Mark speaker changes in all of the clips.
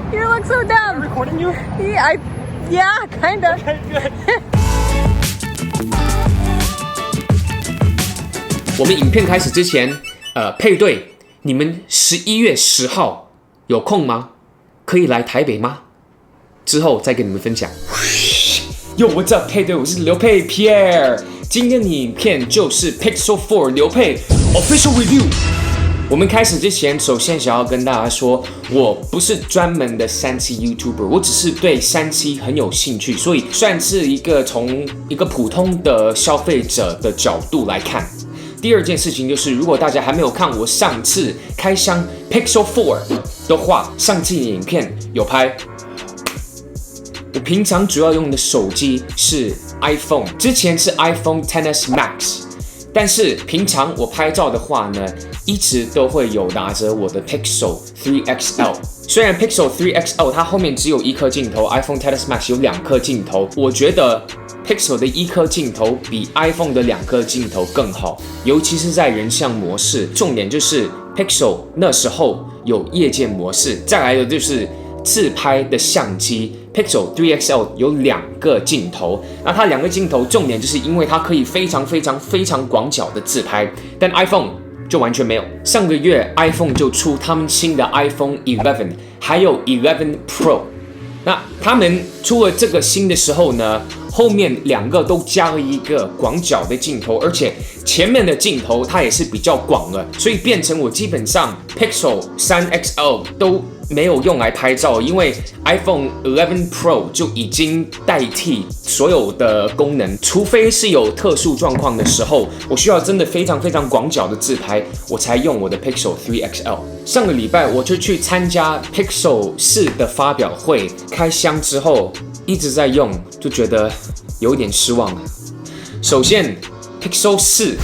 Speaker 1: You look so dumb.
Speaker 2: Recording you?
Speaker 1: Yeah, kind of.
Speaker 2: Okay, good.
Speaker 3: 我们影片开始之前，配对，你们11月10号有空吗？可以来台北吗？之后再跟你们分享。Yo, what's up？ 配对，我是刘佩 Pierre。今天的影片就是 Pixel 4刘佩 Official Review。我们开始之前，首先想要跟大家说，我不是专门的3C YouTuber， 我只是对3C很有兴趣，所以算是从一个普通的消费者的角度来看。第二件事情就是，如果大家还没有看我上次开箱 Pixel 4的话，上次的影片有拍。我平常主要用的手机是 iPhone， 之前是 iPhone XS Max， 但是平常我拍照的话呢，一直都会有拿着我的 Pixel 3XL。虽然 Pixel 3XL 它后面只有一颗镜头 ，iPhone XS Max 有2颗镜头，我觉得 Pixel 的一颗镜头比 iPhone 的2颗镜头更好，尤其是在人像模式。重点就是 Pixel 那时候有夜间模式，再来的就是自拍的相机 Pixel 3XL 有2个镜头，那它2个镜头重点就是因为它可以非常广角的自拍，但 iPhone 就完全没有。上个月 iPhone 就出他们新的 iPhone 11， 还有11 Pro。那他们出了这个新的时候呢，后面2个都加了一个广角的镜头，而且前面的镜头它也是比较广了，所以变成我基本上 Pixel 3XL 都没有用来拍照，因为 iPhone 11 Pro 就已经代替所有的功能，除非是有特殊状况的时候，我需要真的非常广角的自拍，我才用我的 Pixel 3XL。上个礼拜我就去参加 Pixel 4的发表会，开箱之后一直在用，就觉得有点失望了。首先 Pixel 4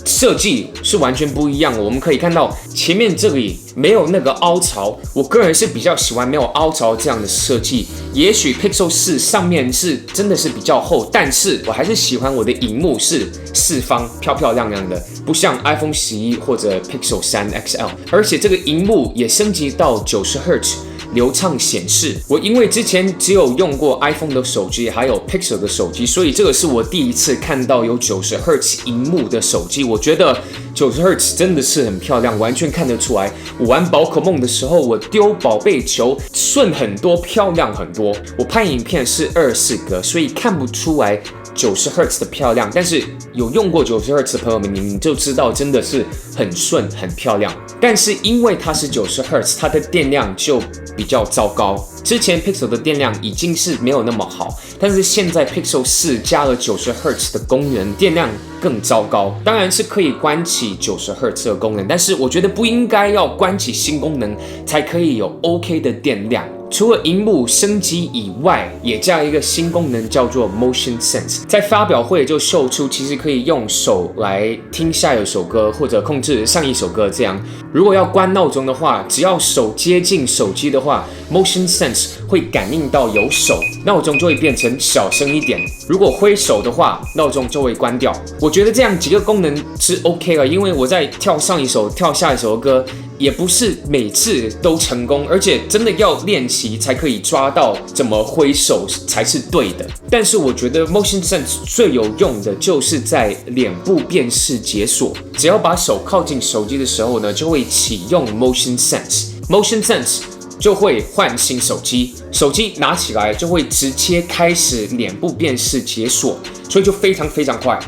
Speaker 3: 设计是完全不一样的，我们可以看到前面这里没有那个凹槽，我个人是比较喜欢没有凹槽这样的设计。也许 Pixel 4上面是真的是比较厚，但是我还是喜欢我的萤幕是四方漂亮的，不像 iPhone 11或者 Pixel 3XL， 而且这个萤幕也升级到90 Hz。流畅显示，我因为之前只有用过 iPhone 的手机，还有 Pixel 的手机，所以这个是我第一次看到有90 Hz 萤幕的手机。我觉得90 Hz 真的是很漂亮，完全看得出来。我玩宝可梦的时候，我丢宝贝球顺很多，漂亮很多。我拍影片是24格，所以看不出来90 Hz 的漂亮，但是有用过90 Hz 的朋友们，你们就知道真的是很顺很漂亮。但是因为它是90 Hz， 它的电量就比较糟糕。之前 Pixel 的电量已经是没有那么好，但是现在 Pixel 4加了90 Hz 的功能，电量更糟糕。当然是可以关起90 Hz 的功能，但是我觉得不应该要关起新功能才可以有 OK 的电量。除了萤幕升级以外，也加了一个新功能叫做 Motion Sense。在发表会就秀出，其实可以用手来听下一首歌，或者控制上一首歌这样。如果要关闹钟的话，只要手接近手机的话 ，Motion Sense 会感应到有手，闹钟就会变成小声一点。如果挥手的话，闹钟就会关掉。我觉得这样几个功能是 OK 了，因为我在跳上一首、跳下一首歌，也不是每次都成功，而且真的要练习才可以抓到怎么挥手才是对的。但是我觉得 Motion Sense 最有用的就是在脸部辨识解锁，只要把手靠近手机的时候呢，就会启用 Motion Sense。Motion Sense 就会唤醒手机，手机拿起来就会直接开始脸部辨识解锁，所以就非常快。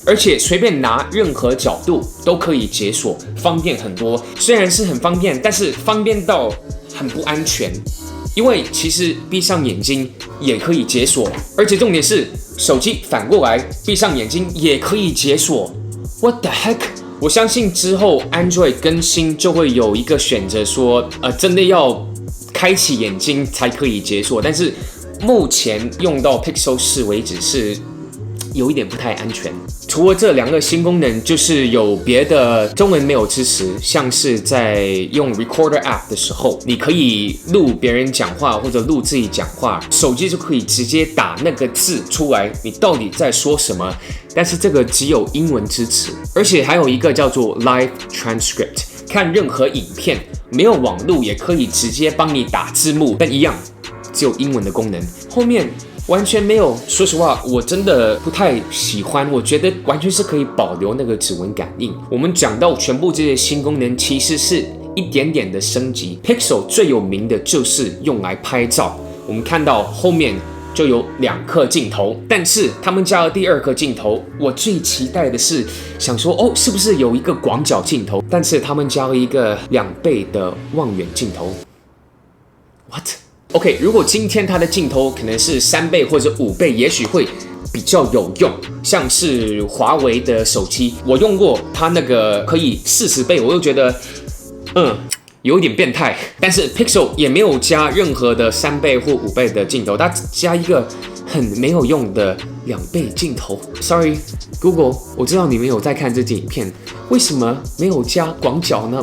Speaker 3: 而且随便拿任何角度都可以解锁，方便很多。虽然是很方便，但是方便到很不安全，因为其实闭上眼睛也可以解锁，而且重点是手机反过来闭上眼睛也可以解锁。What the heck？ 我相信之后 Android 更新就会有一个选择说，真的要开启眼睛才可以解锁，但是目前用到 Pixel 4为止是有一点不太安全。除了这2个新功能，就是有别的中文没有支持，像是在用 Recorder App 的时候，你可以录别人讲话或者录自己讲话，手机就可以直接打那个字出来，你到底在说什么？但是这个只有英文支持，而且还有一个叫做 Live Transcript。看任何影片，没有网络也可以直接帮你打字幕，但一样只有英文的功能。后面完全没有，说实话，我真的不太喜欢。我觉得完全是可以保留那个指纹感应。我们讲到全部这些新功能，其实是一点点的升级。Pixel 最有名的就是用来拍照，我们看到后面就有2颗镜头，但是他们加了第2颗镜头。我最期待的是想说，哦，是不是有一个广角镜头？但是他们加了一个2倍的望远镜头。What？OK， 如果今天它的镜头可能是3倍或者5倍，也许会比较有用。像是华为的手机，我用过它那个可以40倍，我又觉得，有点变态。但是 Pixel 也没有加任何的3倍或5倍的镜头，它加一个很没有用的2倍镜头。Sorry Google， 我知道你们有在看这支影片，为什么没有加广角呢？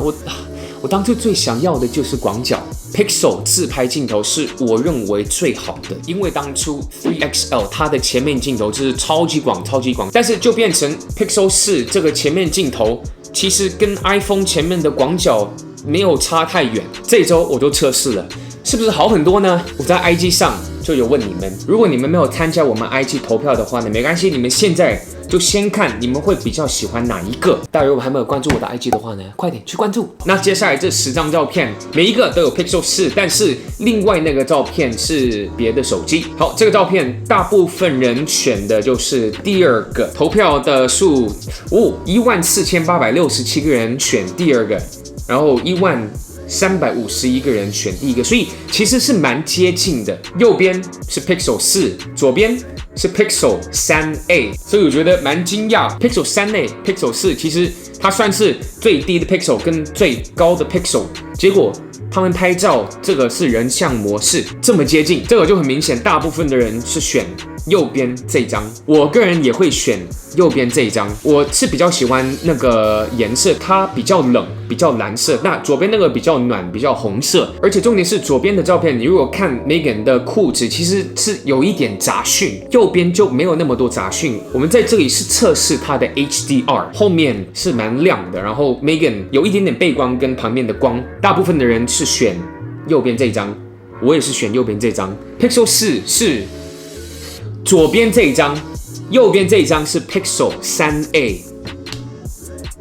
Speaker 3: 我当初最想要的就是广角。Pixel 自拍镜头是我认为最好的，因为当初 3XL 它的前面镜头就是超级广，但是就变成 Pixel 4这个前面镜头其实跟 iPhone 前面的广角没有差太远。这一周我就测试了，是不是好很多呢？我在 IG 上就有问你们，如果你们没有参加我们 IG 投票的话呢，没关系，你们现在就先看你们会比较喜欢哪一个。大家如果还没有关注我的 IG 的话呢，快点去关注。那接下来这10张照片，每一个都有 Pixel 4，但是另外那个照片是别的手机。好，这个照片大部分人选的就是第2个，投票的数14867个人选第2个，然后10351个人选第1个，所以其实是蛮接近的。右边是 Pixel 4，左边是 Pixel 3A， 所以我觉得蛮惊讶。Pixel 3A、Pixel 4其实它算是最低的 Pixel 跟最高的 Pixel， 结果他们拍照这个是人像模式，这么接近，这个就很明显，大部分的人是选右边这张。我个人也会选右边这一张，我是比较喜欢那个颜色，它比较冷，比较蓝色。那左边那个比较暖，比较红色。而且重点是左边的照片，你如果看 Megan 的裤子，其实是有一点杂讯，右边就没有那么多杂讯。我们在这里是测试它的 HDR， 后面是蛮亮的，然后 Megan 有一点点背光跟旁边的光。大部分的人是选右边这张，我也是选右边这张。Pixel 4是左边这一张，右边这一张是 Pixel 3A，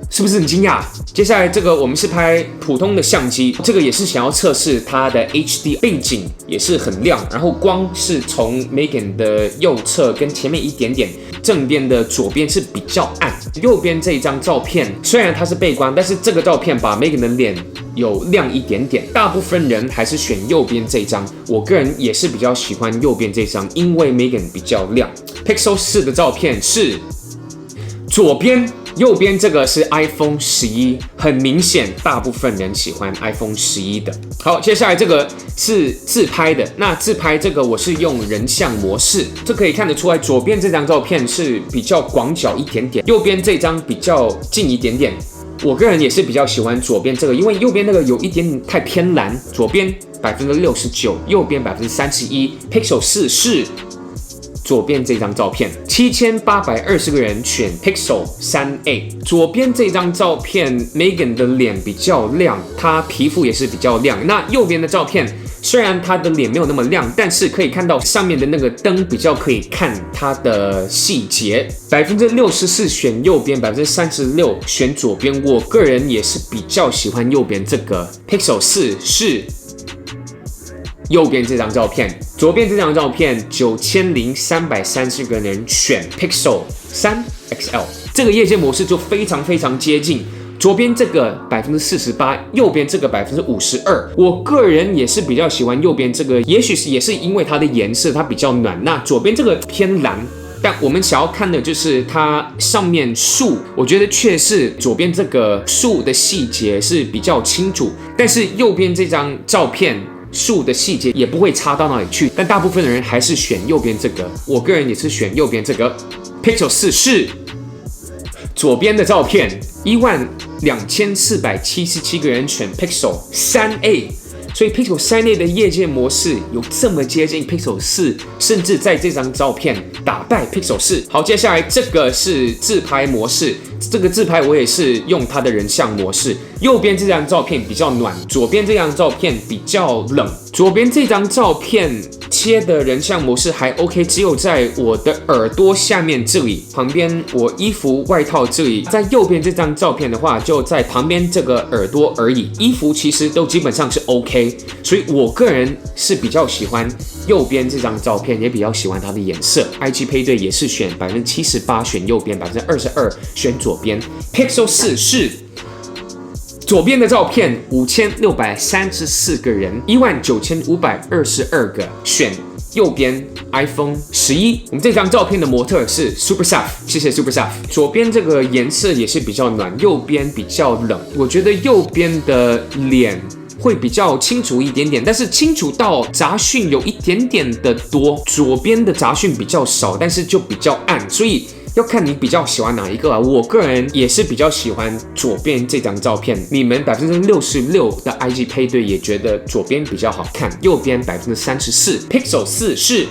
Speaker 3: 是不是很惊讶？接下来这个我们是拍普通的相机，这个也是想要测试它的 HD， 背景也是很亮，然后光是从 Megan 的右侧跟前面一点点，正边的左边是比较暗。右边这一张照片虽然它是背光，但是这个照片把 Megan 的脸有亮一点点。大部分人还是选右边这张，我个人也是比较喜欢右边这张，因为 Megan 比较亮。Pixel 4的照片是左边，右边这个是 iPhone 11，很明显，大部分人喜欢 iPhone 11的。好，接下来这个是自拍的，那自拍这个我是用人像模式，这可以看得出来，左边这张照片是比较广角一点点，右边这张比较近一点点。我个人也是比较喜欢左边这个，因为右边那个有一点点太偏蓝，左边69%，右边31%。Pixel 4是左边这张照片，7820个人选 Pixel 3A。左边这张照片 ，Megan 的脸比较亮，她皮肤也是比较亮。那右边的照片，虽然她的脸没有那么亮，但是可以看到上面的那个灯比较可以看她的细节。64%选右边，36%选左边。我个人也是比较喜欢右边这个 Pixel 4是右边这张照片，左边这张照片9330个人选 Pixel 3XL， 这个夜间模式就非常接近。左边这个48%，右边这个52%。我个人也是比较喜欢右边这个，也许也是因为它的颜色它比较暖。那左边这个偏蓝，但我们想要看的就是它上面树，我觉得确实左边这个树的细节是比较清楚，但是右边这张照片树的细节也不会差到哪里去，但大部分的人还是选右边这个，我个人也是选右边这个。Pixel 4是左边的照片，12477个人选 Pixel 3A，所以 Pixel 3a 的业界模式有这么接近 Pixel 4，甚至在这张照片打败 Pixel 4。好，接下来这个是自拍模式，这个自拍我也是用它的人像模式。右边这张照片比较暖，左边这张照片比较冷。左边这张照片切的人像模式还 OK， 只有在我的耳朵下面这里，旁边我衣服外套这里。在右边这张照片的话，就在旁边这个耳朵而已，衣服其实都基本上是 OK， 所以我个人是比较喜欢右边这张照片，也比较喜欢它的颜色。IG 配对也是选78%选右边，22%选左边。Pixel 4是左边的照片5634个人，19522个选右边 iPhone 11。我们这张照片的模特是 Super Saf， 谢谢 Super Saf。左边这个颜色也是比较暖，右边比较冷。我觉得右边的脸会比较清楚一点点，但是清楚到杂讯有一点点的多。左边的杂讯比较少，但是就比较暗，所以要看你比较喜欢哪一个啊。我个人也是比较喜欢左边这张照片，你们66%的 IG 配对也觉得左边比较好看，右边34%。Pixel 4是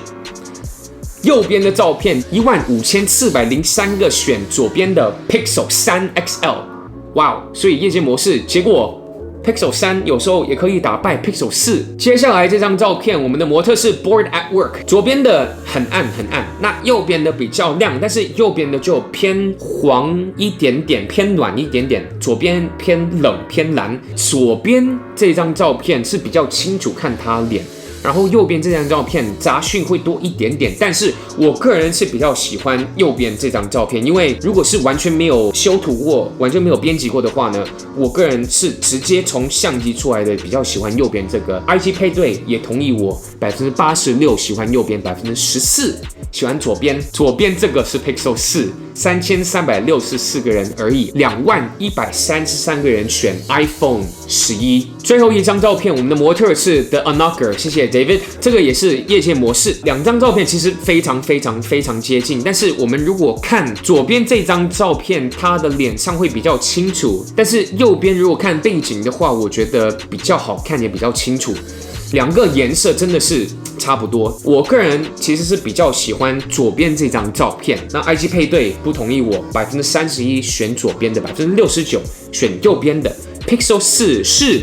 Speaker 3: 右边的照片15403个选左边的 Pixel 3 XL， 哇，所以业界模式结果Pixel 3有时候也可以打败 Pixel 4。接下来这张照片，我们的模特是 Bored at Work， 左边的很暗很暗，那右边的比较亮，但是右边的就偏黄一点点，偏暖一点点，左边偏冷偏蓝。左边这张照片是比较清楚看他脸，然后右边这张照片杂讯会多一点点，但是我个人是比较喜欢右边这张照片，因为如果是完全没有修图过、完全没有编辑过的话呢，我个人是直接从相机出来的，比较喜欢右边这个。IG 配对也同意我86%喜欢右边，14%喜欢左边。左边这个是 Pixel 4，3364个人而已，21133个人选 iPhone 11。最后一张照片，我们的模特是 The Unknocker， 谢谢 David。这个也是业界模式，两张照片其实非常接近，但是我们如果看左边这张照片，他的脸上会比较清楚，但是右边如果看背景的话，我觉得比较好看，也比较清楚。两个颜色真的是差不多，我个人其实是比较喜欢左边这张照片。那 IG 配对不同意我，31%选左边的，69%选右边的。Pixel 4是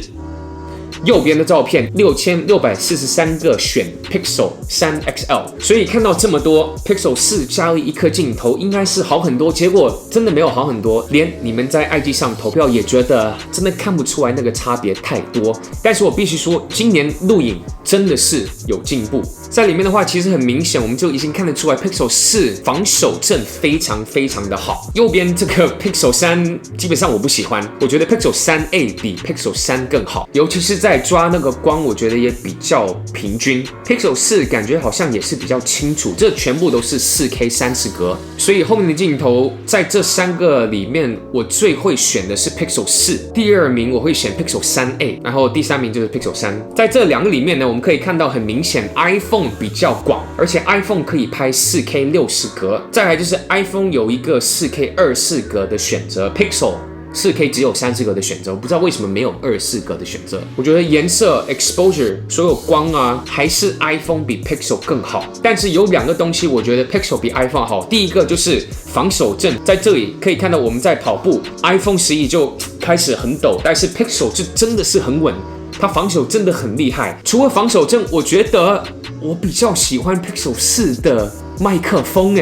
Speaker 3: 右边的照片6643个选 Pixel 3 XL， 所以看到这么多 Pixel 4加了一颗镜头，应该是好很多，结果真的没有好很多，连你们在 IG 上投票也觉得真的看不出来那个差别太多。但是我必须说，今年录影真的是有进步，在里面的话其实很明显，我们就已经看得出来 Pixel 4防守阵非常的好。右边这个 Pixel 3基本上我不喜欢，我觉得 Pixel 3a 比 Pixel 3更好，尤其是在抓那个光，我觉得也比较平均。Pixel 4感觉好像也是比较清楚，这全部都是 4K 30格，所以后面的镜头在这3个里面，我最会选的是 Pixel 4，第2名我会选 Pixel 3a， 然后第3名就是 Pixel 3。在这两个里面呢，我们可以看到很明显 iPhone 比较广，而且 iPhone 可以拍 4K 60格，再来就是 iPhone 有一个 4K 24格的选择， Pixel4K 只有30格的选择，我不知道为什么没有24格的选择。我觉得颜色 exposure 所有光啊，还是 iPhone 比 Pixel 更好。但是有两个东西我觉得 Pixel 比 iPhone 好，第一个就是防守阵，在这里可以看到我们在跑步 ，iPhone 11就开始很抖，但是 Pixel 就真的是很稳，它防守真的很厉害。除了防守阵，我觉得我比较喜欢 Pixel 4的麦克风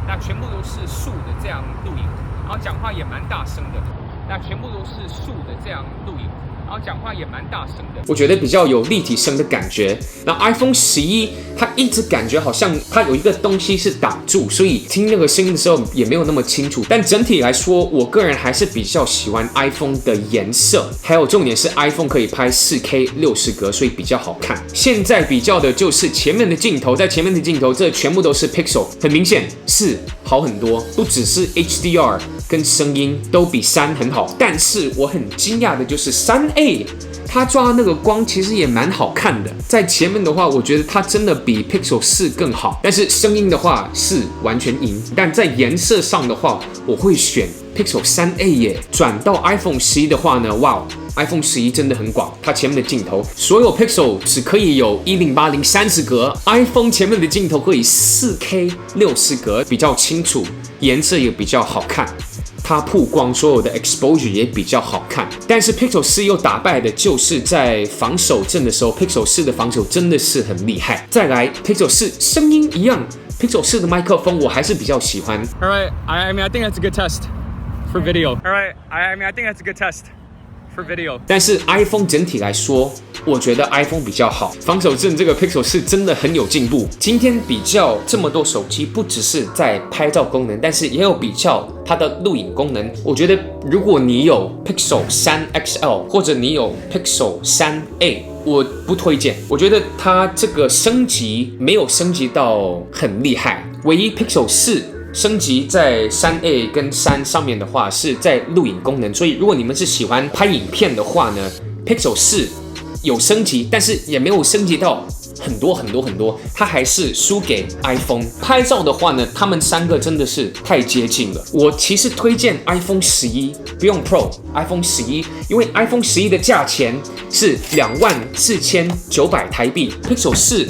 Speaker 3: 那全部都是竖的这样录影，然后讲话也蛮大声的。那全部都是竖的这样录影，然后讲话也蛮大声的，我觉得比较有立体声的感觉。那 iPhone 11它一直感觉好像它有一个东西是挡住，所以听那个声音的时候也没有那么清楚。但整体来说，我个人还是比较喜欢 iPhone 的颜色，还有重点是 iPhone 可以拍 4K 60格，所以比较好看。现在比较的就是前面的镜头，在前面的镜头这全部都是 Pixel， 很明显是好很多，不只是 HDR 跟声音都比3很好。但是我很惊讶的就是3A 它抓那个光其实也蛮好看的。在前面的话，我觉得它真的比 Pixel 4更好，但是声音的话是完全赢。但在颜色上的话，我会选 Pixel 3A 耶。转到 iPhone 11的话呢，哇！iPhone 11真的很广，它前面的镜头，所有 Pixel 只可以有1080 30格 ，iPhone 前面的镜头可以 4K 60格，比较清楚，颜色也比较好看。它曝光所有的 exposure 也比较好看，但是 Pixel 4又打败的就是在防守阵的时候 ，Pixel 4的防守真的是很厉害。再来 Pixel 4声音一样，Pixel 4的麦克风我还是比较喜欢。
Speaker 2: All right, I mean I think that's a good test for video. All right, I mean I think that's a good test for video.
Speaker 3: 但是 iPhone 整体来说，我觉得 iPhone 比较好。防守阵这个 Pixel 4真的很有进步。今天比较这么多手机，不只是在拍照功能，但是也有比较它的录影功能。我觉得如果你有 Pixel 3 XL 或者你有 Pixel 3A，我不推荐。我觉得它这个升级没有升级到很厉害。唯一 Pixel 4升级在3A 跟3上面的话，是在录影功能。所以如果你们是喜欢拍影片的话呢 ，Pixel 4有升级，但是也没有升级到很多，它还是输给 iPhone。拍照的话呢，他们三个真的是太接近了。我其实推荐 iPhone 11，不用 Pro，iPhone 11，因为 iPhone 11的价钱是24900台币 ，Pixel 4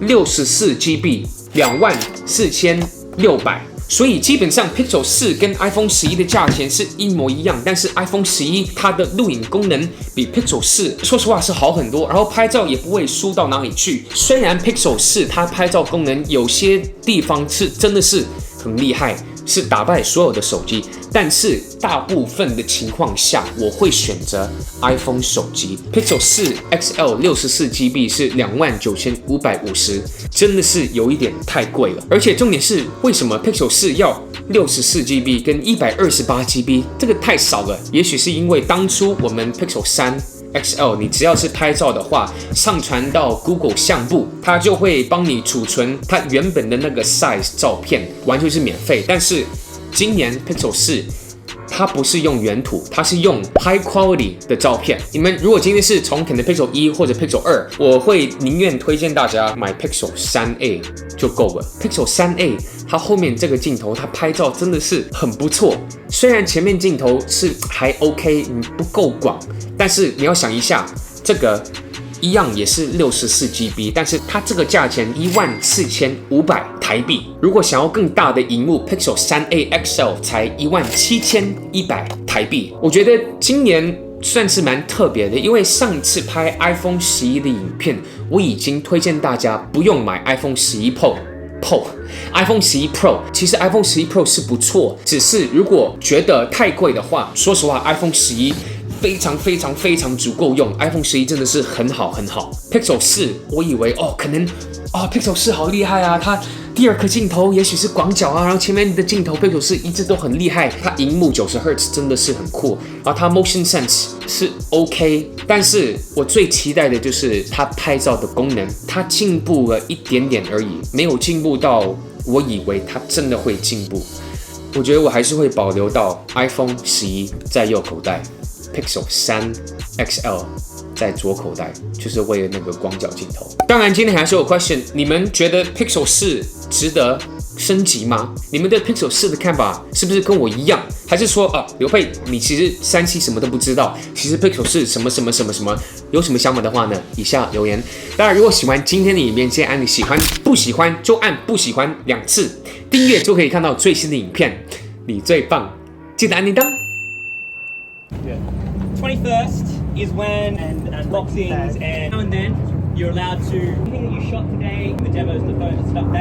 Speaker 3: 64GB 24600。所以基本上 Pixel 4跟 iPhone 11的价钱是一模一样，但是 iPhone 11它的录影功能比 Pixel 4说实话是好很多，然后拍照也不会输到哪里去。虽然 Pixel 4它拍照功能有些地方是真的是很厉害，是打败所有的手机，但是大部分的情况下，我会选择 iPhone 手机。Pixel 4 XL 64GB 是29550，真的是有一点太贵了。而且重点是，为什么 Pixel 4要64GB 跟128GB？这个太少了。也许是因为当初我们 Pixel 3 XL， 你只要是拍照的话，上传到 Google 相簿，它就会帮你储存它原本的那个 size 照片，完全是免费。但是今年 Pixel 4它不是用原图，它是用 high quality 的照片。你们如果今天是从可能 Pixel 1或者 Pixel 2，我会宁愿推荐大家买 Pixel 3A 就够了。Pixel 3A 它后面这个镜头，它拍照真的是很不错。虽然前面镜头是还 OK， 不够广，但是你要想一下，这个一样也是64GB， 但是它这个价钱14500台币。如果想要更大的荧幕 ，Pixel 3A XL 才17100台币。我觉得今年算是蛮特别的，因为上次拍 iPhone 11的影片，我已经推荐大家不用买 iPhone 11 Pro。iPhone 11 Pro 其实 iPhone 11 Pro 是不错，只是如果觉得太贵的话，说实话 iPhone 11非常足够用。iPhone 11真的是很好。Pixel 4我以为可能Pixel 4好厉害啊，它第二颗镜头也许是广角啊，然后前面的镜头 Pixel 4一直都很厉害，它荧幕90 Hz 真的是很酷，然后它 Motion Sense 是 OK， 但是我最期待的就是它拍照的功能，它进步了一点点而已，没有进步到我以为它真的会进步。我觉得我还是会保留到 iPhone 11在右口袋，Pixel 3 XL 在左口袋，就是为了那个广角镜头。当然，今天还是有 question， 你们觉得 Pixel 4值得升级吗？你们对 Pixel 4的看法是不是跟我一样？还是说刘佩你其实3C什么都不知道，其实 Pixel 4什么，有什么想法的话呢？以下留言。当然，如果喜欢今天的影片，记得按你喜欢，不喜欢就按不喜欢2次，订阅就可以看到最新的影片。你最棒，记得按铃铛。
Speaker 4: 21st is when unboxings and now and then you're allowed to anything that you shot today, the demos, the photos and stuff. That